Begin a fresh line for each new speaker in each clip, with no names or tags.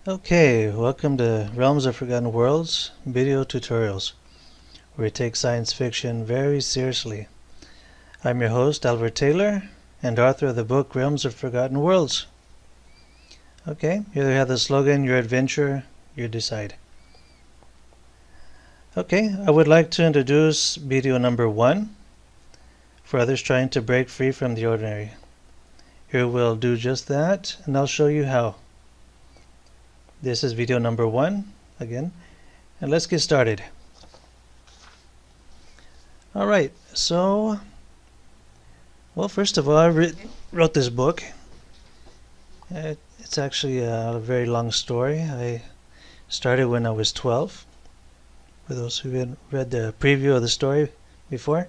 Okay, welcome to Realms of Forgotten Worlds video tutorials, where we take science fiction very seriously. I'm your host, Albert Taylor, and author of the book Realms of Forgotten Worlds. Okay, here we have the slogan, your adventure, you decide. Okay, I would like to introduce video number 1 for others trying to break free from the ordinary. Here we'll do just that, and I'll show you how. This is video number 1, again, and let's get started. Alright, so, well, first of all, I wrote this book. It's actually a very long story. I started when I was 12, for those who had read the preview of the story before.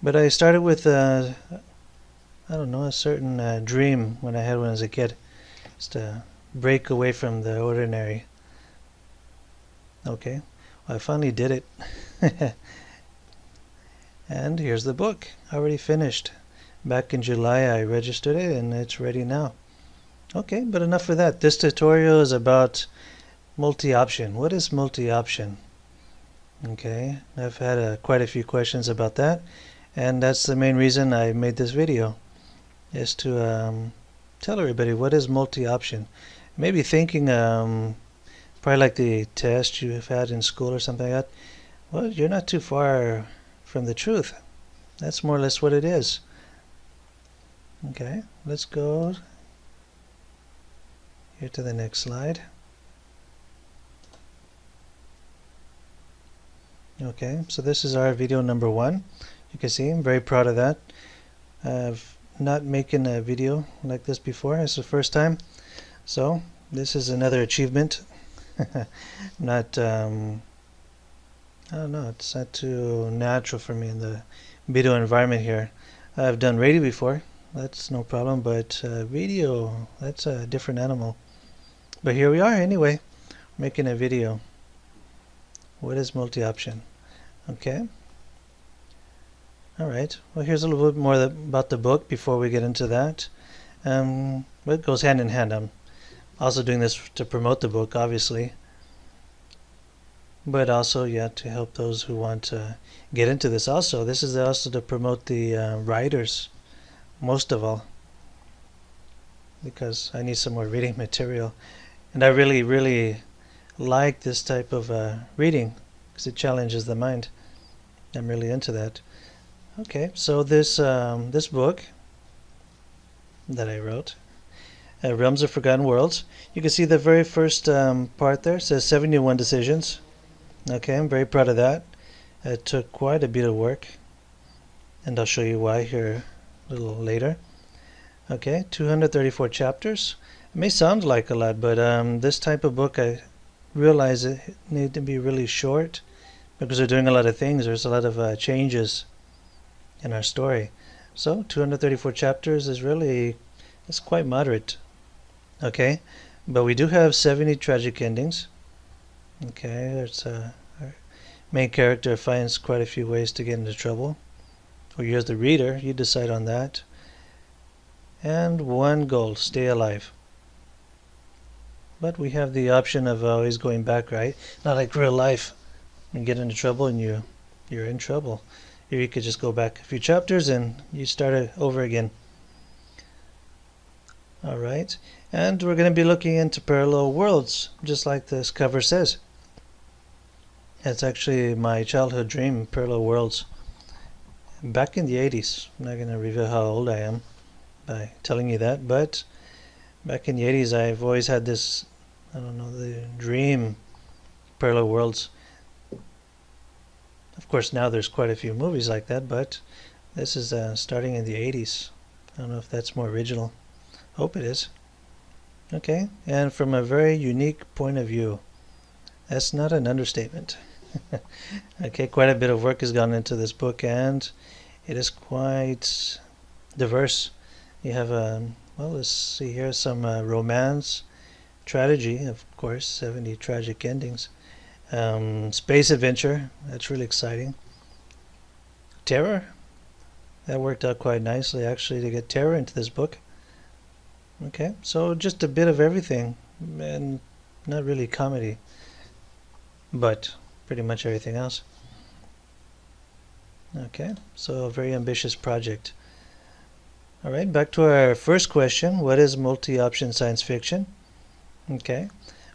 But I started with, a certain dream when I was a kid, just to break away from the ordinary. Okay, well, I finally did it. And here's the book, already finished. Back in July I registered it and it's ready now. Okay, but enough for that. This tutorial is about multi-option. What is multi-option? Okay, I've had quite a few questions about that, and that's the main reason I made this video, is to tell everybody what is multi-option. Maybe thinking probably like the test you've had in school or something like that. Well, you're not too far from the truth. That's more or less what it is. Okay, let's go here to the next slide. Okay, so this is our video number 1. You can see I'm very proud of that. I've not making a video like this before. It's the first time. So this is another achievement. Not I don't know, it's not too natural for me in the video environment here. I've done radio before, that's no problem, but video, that's a different animal. But here we are anyway, making a video. What is multi-option? Okay. Alright, well, here's a little bit more about the book before we get into that. It goes hand in hand. I'm also doing this to promote the book, obviously, but also, yeah, to help those who want to get into this. Also, this is also to promote the writers, most of all, because I need some more reading material, and I really like this type of reading because it challenges the mind. I'm really into that. Okay, so this book that I wrote, Realms of Forgotten Worlds, you can see the very first part there says 71 decisions. Okay, I'm very proud of that. It took quite a bit of work, and I'll show you why here a little later. Okay, 234 chapters. It may sound like a lot, but this type of book, I realize it needs to be really short because we're doing a lot of things. There's a lot of changes in our story. So 234 chapters is it's quite moderate. Okay, but we do have 70 tragic endings. Okay, there's our main character finds quite a few ways to get into trouble. Or you as the reader, you decide on that. And one goal, stay alive. But we have the option of always going back, right? Not like real life. You get into trouble and you're in trouble. Here you could just go back a few chapters and you start it over again. Alright, and we're going to be looking into parallel worlds, just like this cover says. It's actually my childhood dream, parallel worlds. Back in the 80s, I'm not going to reveal how old I am by telling you that, but back in the 80s I've always had this, the dream, parallel worlds. Of course now there's quite a few movies like that, but this is starting in the 80s. I don't know if that's more original. Hope it is. Okay, and from a very unique point of view. That's not an understatement. Okay, quite a bit of work has gone into this book, and it is quite diverse. You have let's see here, some romance, tragedy, of course, 70 tragic endings, space adventure, that's really exciting, terror, that worked out quite nicely actually to get terror into this book. Okay, so just a bit of everything. and not really comedy, but pretty much everything else. Okay, so a very ambitious project. All right, back to our first question. What is multi-option science fiction? Okay,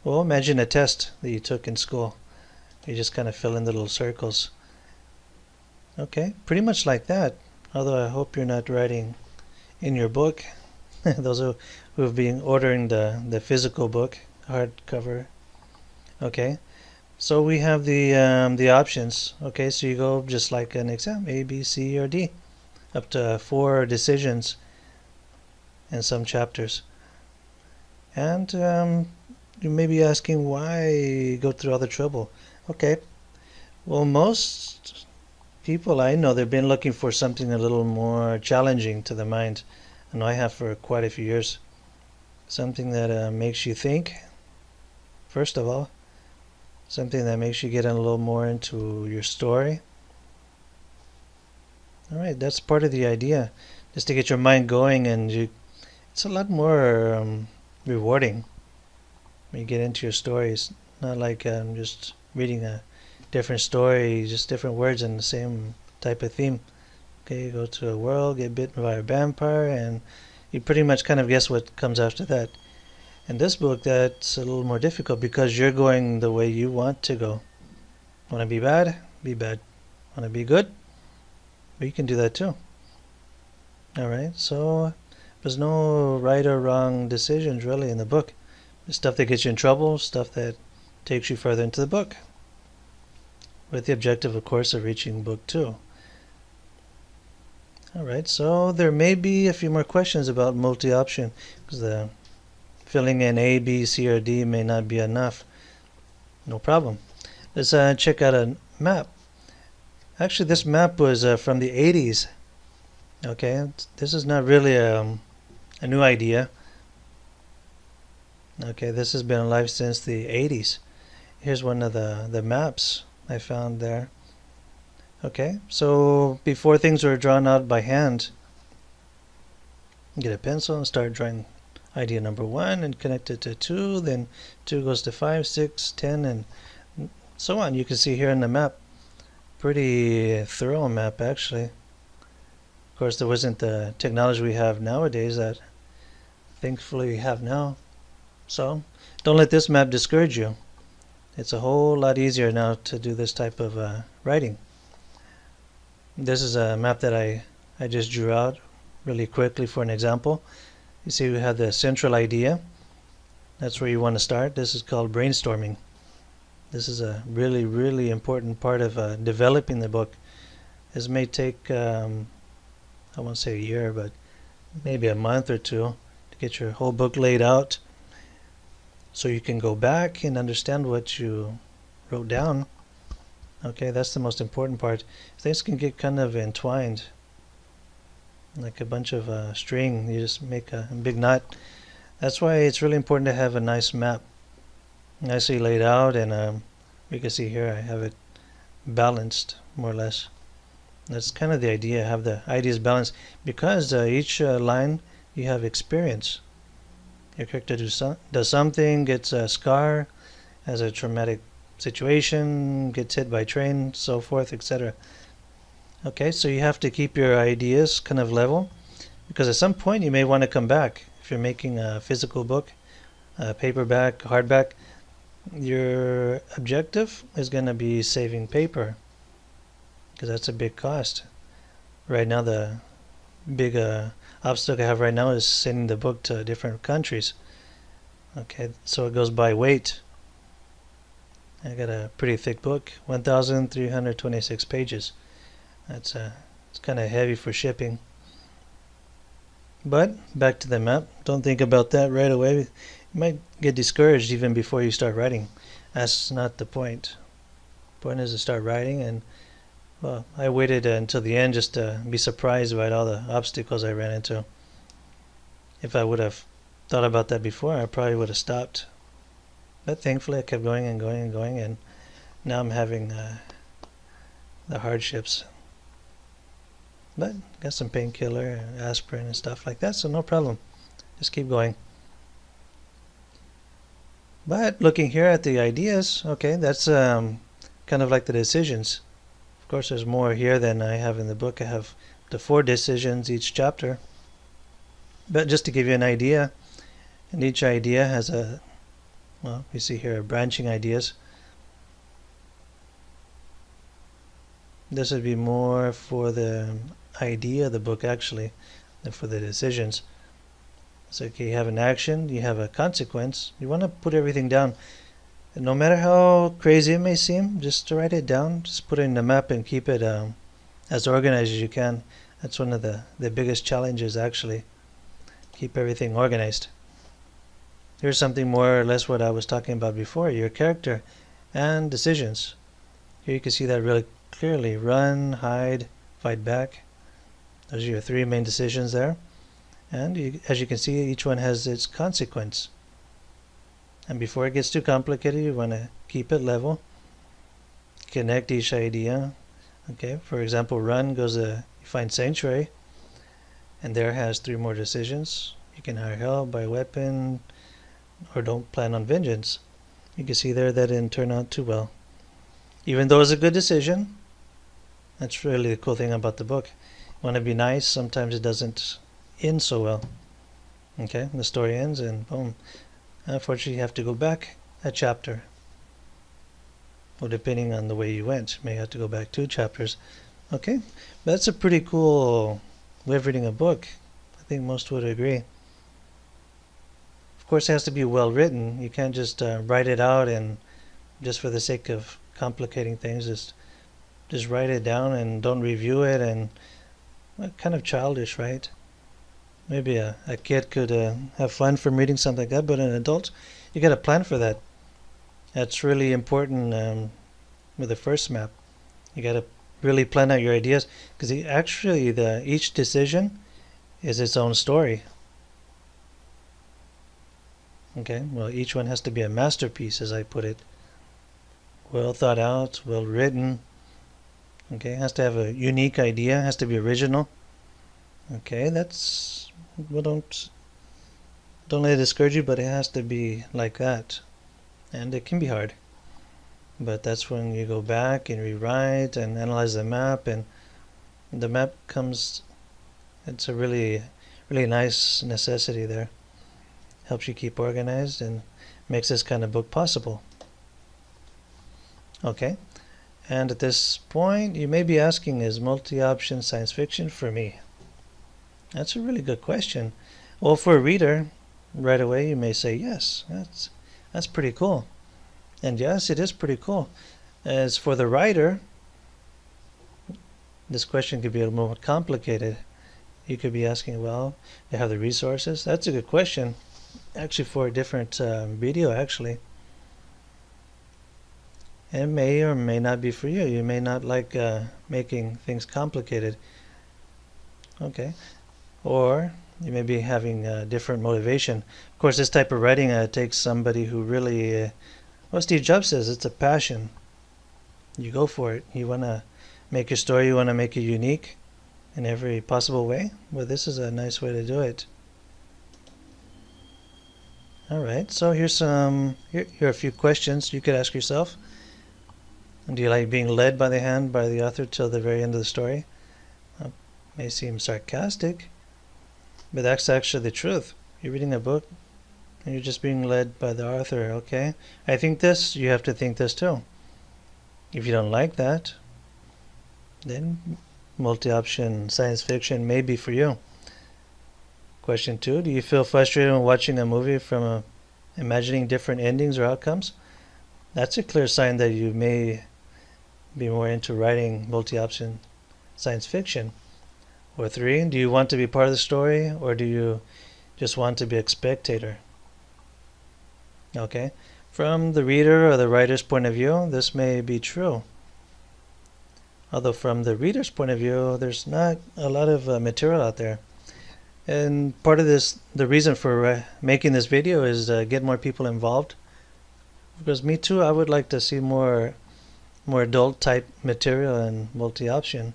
well, imagine a test that you took in school. You just kind of fill in the little circles. Okay, pretty much like that. Although I hope you're not writing in your book. Those who have been ordering the physical book, hardcover. Okay, so we have the options. Okay, so you go just like an exam, A, B, C, or D, up to 4 decisions in some chapters. And you may be asking why go through all the trouble. Okay, well, most people I know, they've been looking for something a little more challenging to the mind. I know I have for quite a few years. Something that makes you think, first of all. Something that makes you get in a little more into your story. All right, that's part of the idea, just to get your mind going, and it's a lot more rewarding when you get into your stories. Not like just reading a different story, just different words and the same type of theme. Okay, you go to a world, get bitten by a vampire, and you pretty much kind of guess what comes after that. In this book, that's a little more difficult because you're going the way you want to go. Want to be bad? Be bad. Want to be good? Well, you can do that too. Alright, so there's no right or wrong decisions really in the book. There's stuff that gets you in trouble, stuff that takes you further into the book. With the objective, of course, of reaching book 2. Alright, so there may be a few more questions about multi-option, because the filling in A, B, C, or D may not be enough. No problem. Let's check out a map. Actually, this map was from the 80s. Okay, this is not really a new idea. Okay, this has been alive since the 80s. Here's one of the maps I found there. Okay, so before things were drawn out by hand, get a pencil and start drawing idea number 1 and connect it to 2, then 2 goes to 5, 6, 10, and so on. You can see here in the map, pretty thorough map actually. Of course, there wasn't the technology we have nowadays that thankfully we have now. So don't let this map discourage you. It's a whole lot easier now to do this type of writing. This is a map that I just drew out really quickly for an example. You see we have the central idea. That's where you want to start. This is called brainstorming. This is a really, really important part of developing the book. This may take, I won't say a year, but maybe a month or 2 to get your whole book laid out, so you can go back and understand what you wrote down. Okay, that's the most important part. Things can get kind of entwined, like a bunch of string. You just make a big knot. That's why it's really important to have a nice map, nicely laid out, and you can see here I have it balanced more or less. That's kind of the idea, have the ideas balanced, because each line you have experience. Your character does something, gets a scar, has a traumatic situation, gets hit by a train, so forth, etc. Okay, so you have to keep your ideas kind of level, because at some point you may want to come back. If you're making a physical book, paperback, hardback, your objective is going to be saving paper, because that's a big cost. Right now, the big obstacle I have right now is sending the book to different countries. Okay, so it goes by weight. I got a pretty thick book, 1,326 pages. It's kind of heavy for shipping. But back to the map. Don't think about that right away. You might get discouraged even before you start writing. That's not the point. The point is to start writing, and well, I waited until the end just to be surprised by all the obstacles I ran into. If I would have thought about that before, I probably would have stopped. But thankfully I kept going and going and going, and now I'm having the hardships. But got some painkiller, aspirin and stuff like that, so no problem. Just keep going. But looking here at the ideas, okay, that's kind of like the decisions. Of course, there's more here than I have in the book. I have the 4 decisions each chapter. But just to give you an idea, and each idea has well, you see here branching ideas. This would be more for the idea of the book actually than for the decisions. So okay, you have an action, you have a consequence. You want to put everything down. And no matter how crazy it may seem, just to write it down, just put it in the map and keep it as organized as you can. That's one of the biggest challenges actually. Keep everything organized. Here's something more or less what I was talking about before, your character and decisions. Here you can see that really clearly. Run, hide, fight back. Those are your 3 main decisions there. And as you can see, each one has its consequence. And before it gets too complicated, you want to keep it level. Connect each idea. Okay, for example, run goes to you find sanctuary, and there has 3 more decisions. You can hire help, buy a weapon, or don't plan on vengeance. You can see there that didn't turn out too well. Even though it's a good decision, that's really the cool thing about the book. You want to be nice, sometimes it doesn't end so well. Okay, the story ends and boom. Unfortunately, you have to go back a chapter. Well, depending on the way you went, you may have to go back 2 chapters. Okay, that's a pretty cool way of reading a book. I think most would agree. Of course, it has to be well written. You can't just write it out and just for the sake of complicating things, just write it down and don't review it. And well, kind of childish, right? Maybe a kid could have fun from reading something like that, but an adult, you got to plan for that. That's really important with the first map. You got to really plan out your ideas because actually each decision is its own story. Okay, well, each one has to be a masterpiece, as I put it. Well thought out, well written. Okay, has to have a unique idea, has to be original. Okay, well, don't let it discourage you, but it has to be like that. And it can be hard. But that's when you go back and rewrite and analyze the map, and the map comes, it's a really, really nice necessity there. Helps you keep organized and makes this kind of book possible. Okay, and at this point you may be asking, is multi-option science fiction for me? That's a really good question. Well, for a reader, right away you may say yes, that's pretty cool. And yes, it is pretty cool. As for the writer, this question could be a little more complicated. You could be asking, well, they have the resources? That's a good question. Actually, for a different video, actually. It may or may not be for you. You may not like making things complicated. Okay. Or you may be having a different motivation. Of course, this type of writing takes somebody who really, well, Steve Jobs says it's a passion. You go for it. You want to make your story, you want to make it unique in every possible way. Well, this is a nice way to do it. Alright, so here are a few questions you could ask yourself. Do you like being led by the hand by the author till the very end of the story? Well, may seem sarcastic, but that's actually the truth. You're reading a book and you're just being led by the author, okay? I think this, you have to think this too. If you don't like that, then multi-option science fiction may be for you. Question 2, do you feel frustrated when watching a movie from imagining different endings or outcomes? That's a clear sign that you may be more into writing multi-option science fiction. Or 3, do you want to be part of the story, or do you just want to be a spectator? Okay, from the reader or the writer's point of view, this may be true. Although from the reader's point of view, there's not a lot of material out there. And part of this, the reason for making this video is to get more people involved. Because me too, I would like to see more adult type material and multi-option,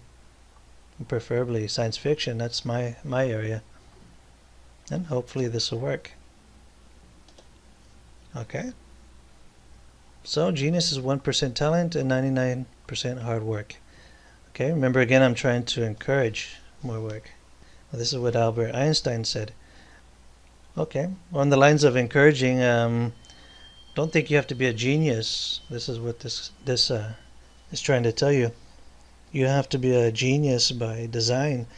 preferably science fiction. That's my area, and hopefully this will work. Okay, So genius is 1% talent and 99% hard work. Okay, remember again, I'm trying to encourage more work. Well, this is what Albert Einstein said. Okay, on the lines of encouraging, don't think you have to be a genius. This is what this is trying to tell you. You have to be a genius by design.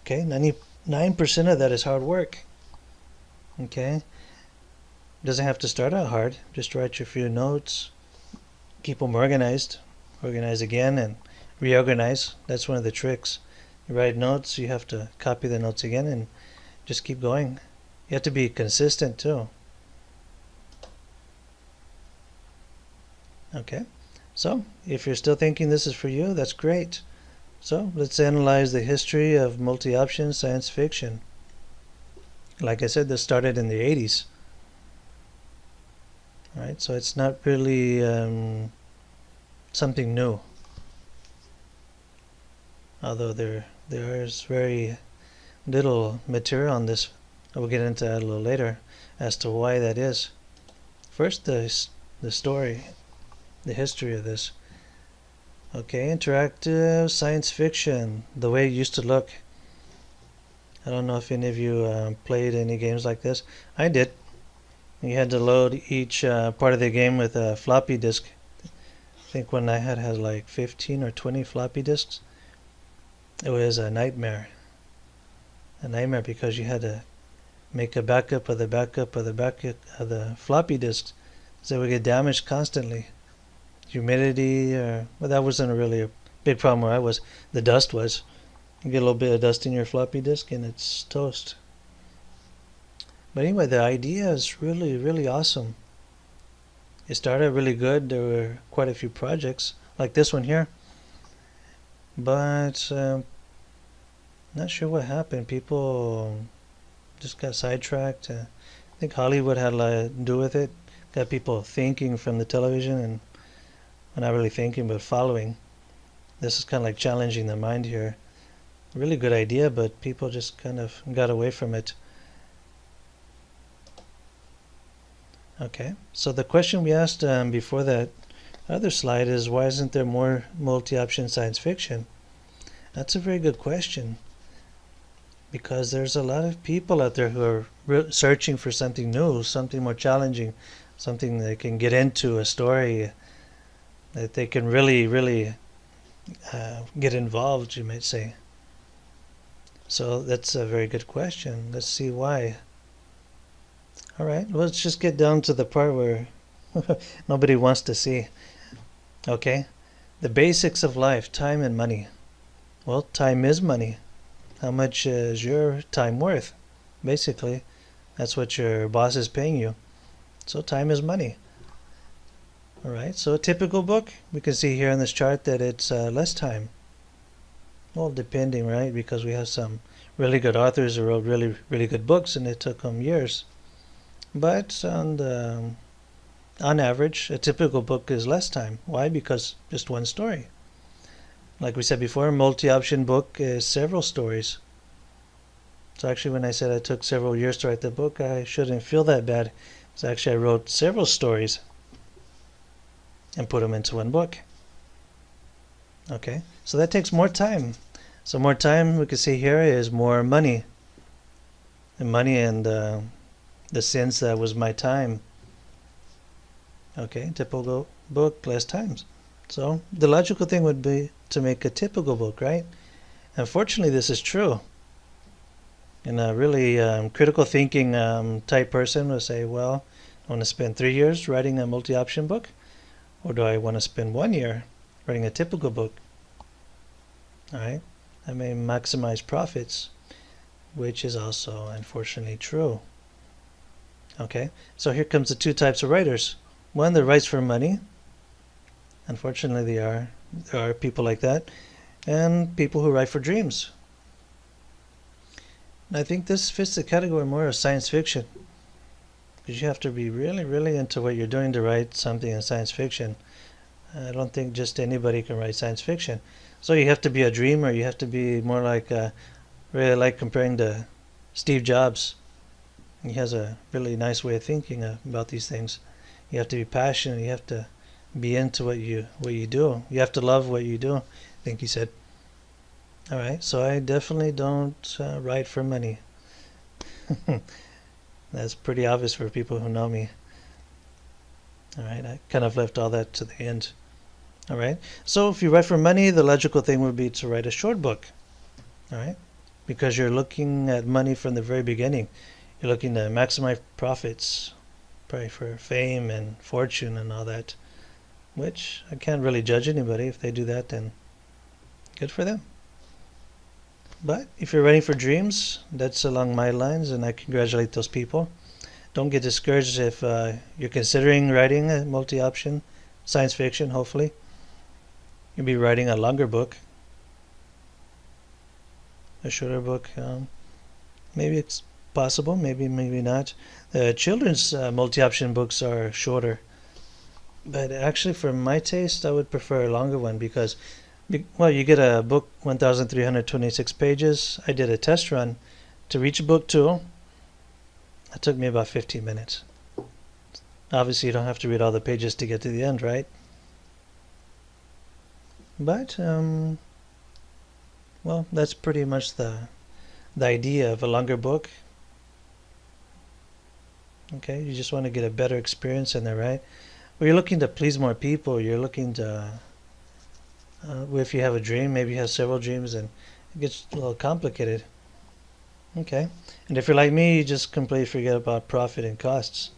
Okay, 99% of that is hard work. Okay, doesn't have to start out hard. Just write your few notes, keep them organized, organize again, and reorganize. That's one of the tricks. You write notes, you have to copy the notes again and just keep going. You have to be consistent too. Okay, so if you're still thinking this is for you, that's great. So let's analyze the history of multi-option science fiction. Like I said, this started in the 80s. Right, so it's not really something new. Although there is very little material on this. We'll get into that a little later as to why that is. First, the story, the history of this. Okay, interactive science fiction, the way it used to look. I don't know if any of you played any games like this. I did. You had to load each part of the game with a floppy disk. I think one I had like 15 or 20 floppy disks. It was a nightmare. A nightmare because you had to make a backup of the backup of the backup of the floppy disks, so it would get damaged constantly. Humidity, well, that wasn't really a big problem where I was. The dust was. You get a little bit of dust in your floppy disk and it's toast. But anyway, the idea is really, really awesome. It started really good. There were quite a few projects, like this one here. But not sure what happened. People just got sidetracked. I think Hollywood had a lot to do with it. Got people thinking from the television and not really thinking but following. This is kind of like challenging the mind here. Really good idea, but people just kind of got away from it. Okay, so the question we asked before that other slide is, why isn't there more multi-option science fiction? That's a very good question, because there's a lot of people out there who are searching for something new, something more challenging, something they can get into, a story that they can really, really get involved, you might say. So that's a very good question. Let's see why. All right, let's just get down to the part where nobody wants to see. Okay, the basics of life, time and money. Well, time is money. How much is your time worth? Basically, that's what your boss is paying you. So time is money. All right, so a typical book, we can see here in this chart that it's less time. Well, depending, right? Because we have some really good authors who wrote really, really good books and it took them years. But on average, a typical book is less time. Why? Because just one story. Like we said before, a multi-option book is several stories. So actually when I said I took several years to write the book, I shouldn't feel that bad. So actually I wrote several stories and put them into one book. Okay, so that takes more time. So more time, we can see here, is more money. And money and the sense that was my time. Okay, typical book, less times. So the logical thing would be to make a typical book, right? Unfortunately, this is true. And a really critical thinking type person will say, well, I want to spend 3 years writing a multi-option book, or do I want to spend 1 year writing a typical book? All right, I may maximize profits, which is also unfortunately true. Okay, so here comes the two types of writers. One that writes for money. Unfortunately, there are people like that. And people who write for dreams. And I think this fits the category more of science fiction. Because you have to be really, really into what you're doing to write something in science fiction. I don't think just anybody can write science fiction. So you have to be a dreamer. You have to be more like, really like comparing to Steve Jobs. He has a really nice way of thinking about these things. You have to be passionate. You have to be into what you do. You have to love what you do, I think he said. All right, so I definitely don't write for money. That's pretty obvious for people who know me. All right, I kind of left all that to the end. All right, so if you write for money, the logical thing would be to write a short book. All right, because you're looking at money from the very beginning. You're looking to maximize profits, probably for fame and fortune and all that, which I can't really judge anybody. If they do that, then good for them. But if you're writing for dreams, that's along my lines, and I congratulate those people. Don't get discouraged if you're considering writing a multi-option science fiction, hopefully. You'll be writing a longer book, a shorter book. Maybe it's possible, maybe not. Children's multi-option books are shorter. But actually, for my taste, I would prefer a longer one because, well, you get a book 1,326 pages. I did a test run to reach book 2. It took me about 15 minutes. Obviously, you don't have to read all the pages to get to the end, right? But, well, that's pretty much the idea of a longer book. Okay, you just want to get a better experience in there, right? Well, you're looking to please more people. You're looking to, if you have a dream, maybe you have several dreams, and it gets a little complicated. Okay, and if you're like me, you just completely forget about profit and costs.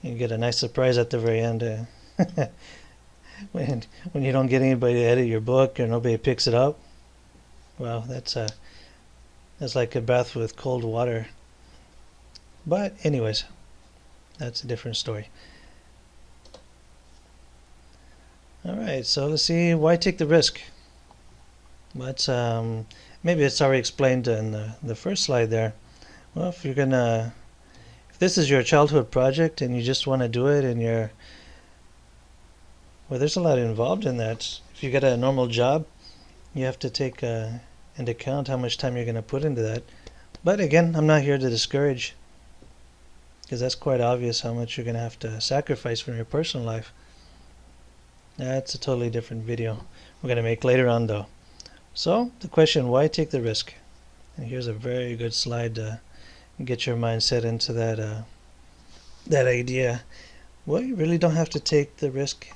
You get a nice surprise at the very end. when you don't get anybody to edit your book or nobody picks it up. Well, that's like a bath with cold water. But anyways, that's a different story. All right, so let's see. Why take the risk? But maybe it's already explained in the first slide there. Well, if this is your childhood project and you just want to do it, and well, there's a lot involved in that. If you get a normal job, you have to take into account how much time you're going to put into that. But again, I'm not here to discourage, because that's quite obvious how much you're going to have to sacrifice from your personal life. That's a totally different video we're going to make later on, though. So the question, why take the risk? And here's a very good slide to get your mindset into that idea. Well, you really don't have to take the risk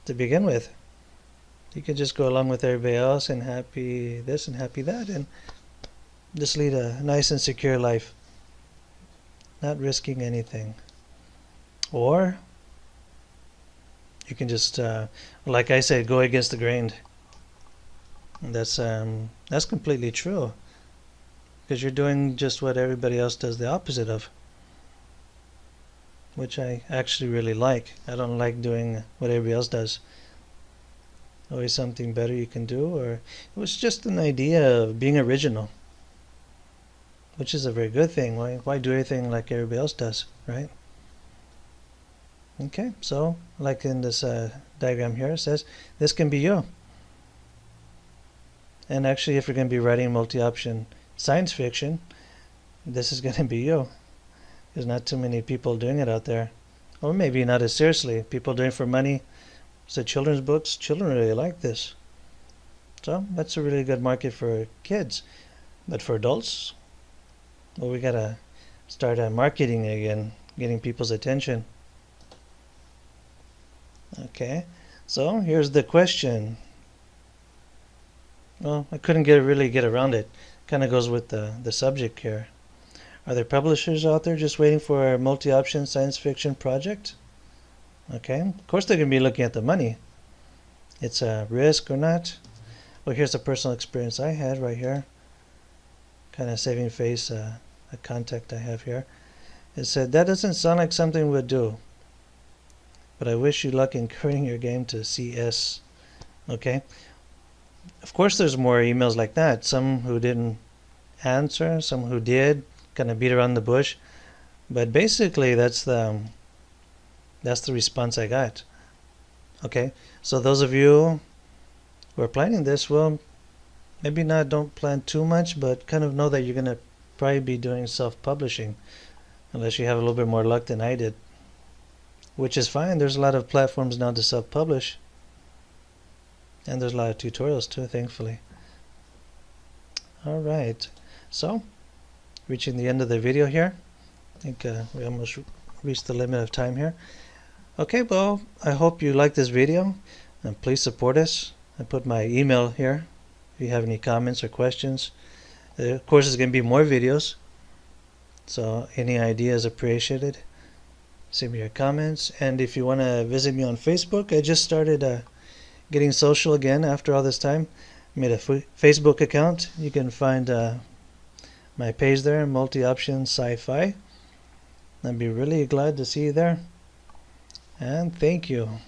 to begin with. You can just go along with everybody else and happy this and happy that, and just lead a nice and secure life, not risking anything. Or you can just, like I said, go against the grain. That's completely true, because you're doing just what everybody else does the opposite of, which I actually really like. I don't like doing what everybody else does. Always something better you can do, or it was just an idea of being original, which is a very good thing. Why do anything like everybody else does, right? Okay, so like in this diagram here, it says this can be you. And actually, if you're going to be writing multi-option science fiction, this is going to be you. There's not too many people doing it out there. Or maybe not as seriously. People doing it for money. So children's books, children really like this. So that's a really good market for kids. But for adults, well, we got to start marketing again, getting people's attention. Okay, so here's the question. Well, I couldn't really get around it. Kind of goes with the subject here. Are there publishers out there just waiting for a multi-option science fiction project? Okay, of course they're going to be looking at the money. It's a risk or not. Well, here's a personal experience I had right here. Kind of saving face, a contact I have here. It said, that doesn't sound like something we'd do, but I wish you luck in current your game to CS. Okay. Of course there's more emails like that. Some who didn't answer, some who did, kind of beat around the bush. But basically that's the response I got. Okay. So those of you who are planning this, well, maybe don't plan too much, but kind of know that you're going to probably be doing self-publishing, unless you have a little bit more luck than I did. which is fine. There's a lot of platforms now to self-publish, and there's a lot of tutorials too, thankfully. All right, so reaching the end of the video here. I think we almost reached the limit of time here. Okay, well, I hope you liked this video, and please support us. I put my email here if you have any comments or questions. Of course, there's going to be more videos, so any ideas appreciated. Send me your comments, and if you want to visit me on Facebook, I just started getting social again after all this time. I made a Facebook account. You can find my page there, Multioption SciFi. I'd be really glad to see you there. And thank you.